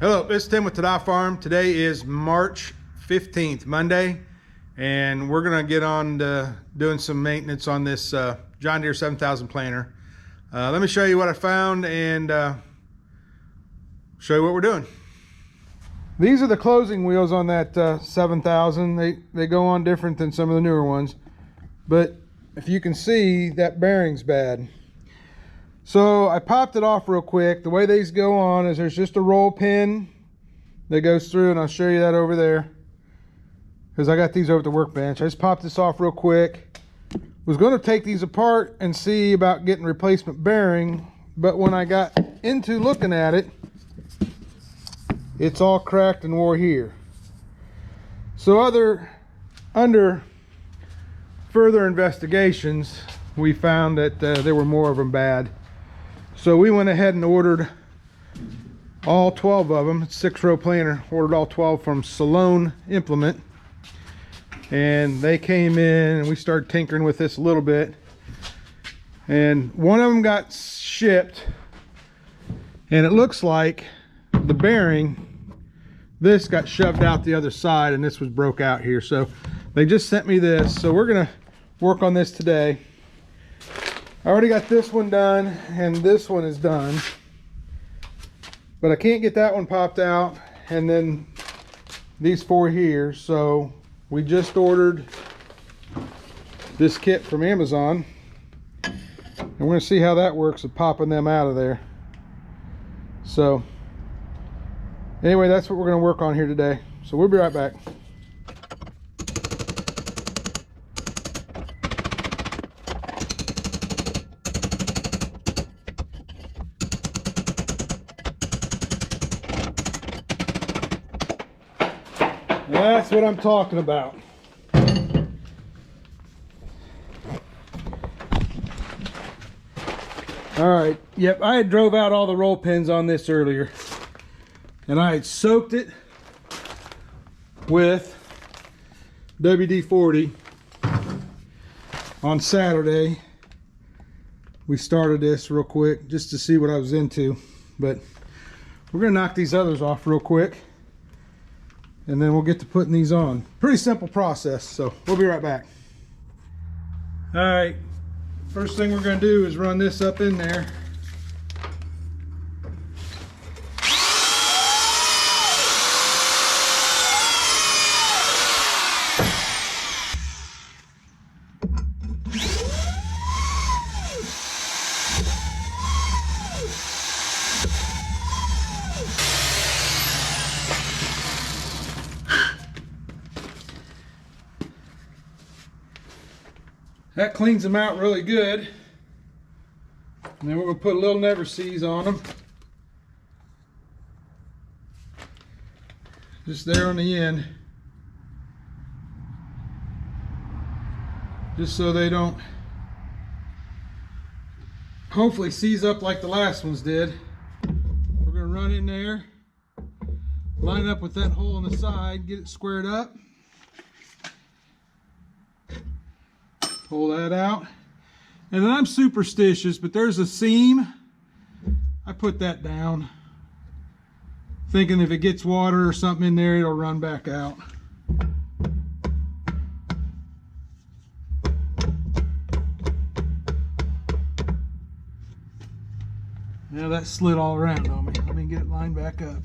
Hello, this is Tim with TAH-DAH Farm. Today is March 15th, Monday, and we're gonna get on to doing some maintenance on this John Deere 7000 planter. Let me show you what I found and show you what we're doing. These are the closing wheels on that 7000. They go on different than some of the newer ones, but if you can see, that bearing's bad. So I popped it off real quick. The way these go on is there's just a roll pin that goes through, and I'll show you that over there because I got these over at the workbench. I just popped this off real quick. Was going to take these apart and see about getting replacement bearing, but when I got into looking at it, it's all cracked and wore here. So under further investigations, we found that there were more of them bad. So we went ahead and ordered all 12 of them. It's 6-row planter. Ordered all 12 from Salone Implement. And they came in and we started tinkering with this a little bit. And one of them got shipped. And it looks like the bearing, this got shoved out the other side and this was broke out here. So they just sent me this. So we're gonna work on this today. I already got this one done and this one is done, but I can't get that one popped out, and then these four here. So we just ordered this kit from Amazon and we're going to see how that works with popping them out of there. So anyway, that's what we're going to work on here today. So we'll be right back. That's what I'm talking about. All right, yep, I had drove out all the roll pins on this earlier, and I had soaked it with WD-40 on Saturday. We started this real quick just to see what I was into, but we're gonna knock these others off real quick, and then we'll get to putting these on. Pretty simple process, so we'll be right back. All right, first thing we're gonna do is run this up in there. That cleans them out really good. And then we're going to put a little never seize on them. Just there on the end. Just so they don't hopefully seize up like the last ones did. We're going to run in there, line it up with that hole on the side, get it squared up. Pull that out, and then I'm superstitious, but there's a seam. I put that down, thinking if it gets water or something in there, it'll run back out. Now that slid all around on me. Let me get it lined back up.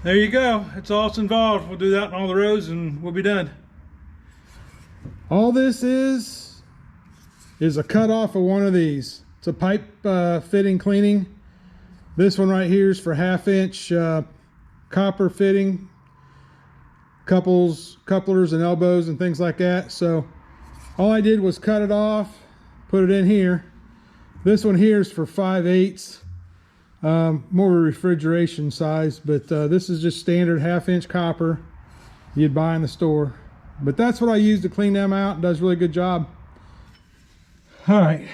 There you go. That's all it's involved. We'll do that on all the rows and we'll be done. All this is a cut off of one of these. It's a pipe fitting cleaning. This one right here is for 1/2 inch copper fitting, couplers and elbows and things like that. So all I did was cut it off, put it in here. This one here is for 5/8. More of a refrigeration size, but this is just standard 1/2 inch copper you'd buy in the store. But that's what I use to clean them out. It does a really good job. All right.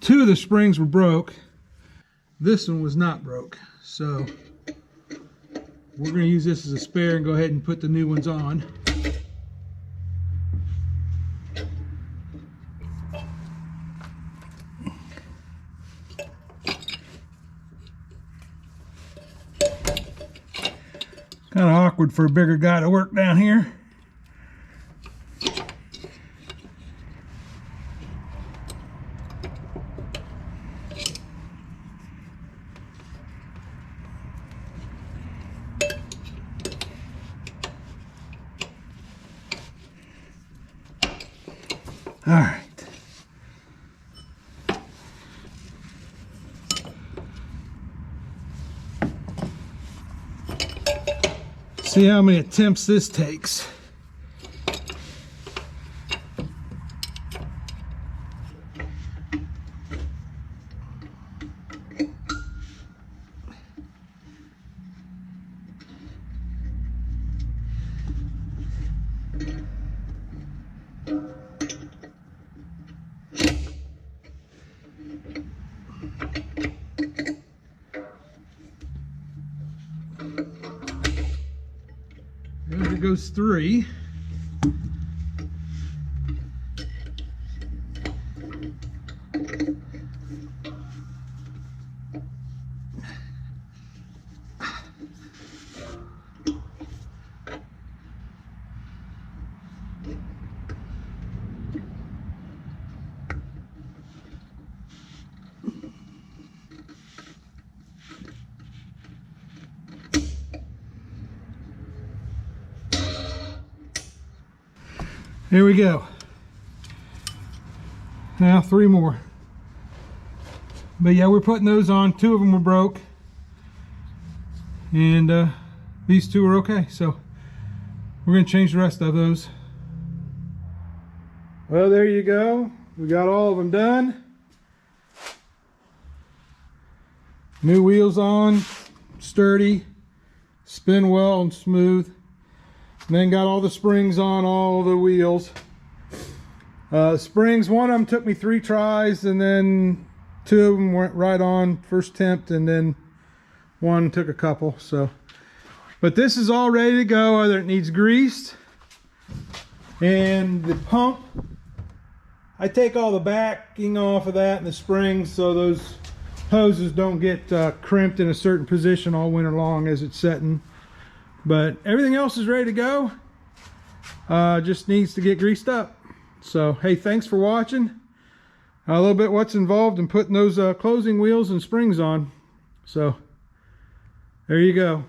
2 of the springs were broke. This one was not broke. So we're going to use this as a spare and go ahead and put the new ones on. Kind of awkward for a bigger guy to work down here. All right. See how many attempts this takes. There goes 3. Here we go. Now 3 more. But yeah, we're putting those on. 2 of them were broke. And these 2 are okay. So we're going to change the rest of those. Well, there you go. We got all of them done. New wheels on, sturdy, spin well and smooth. And then got all the springs on all the wheels. Springs, one of them took me 3 tries, and then 2 of them went right on first attempt, and then 1 took a couple. So, but this is all ready to go. Other it needs greased, and the pump, I take all the backing off of that and the springs so those hoses don't get crimped in a certain position all winter long as it's setting. But everything else is ready to go. Just needs to get greased up. So hey, thanks for watching. A little bit what's involved in putting those closing wheels and springs on. So there you go.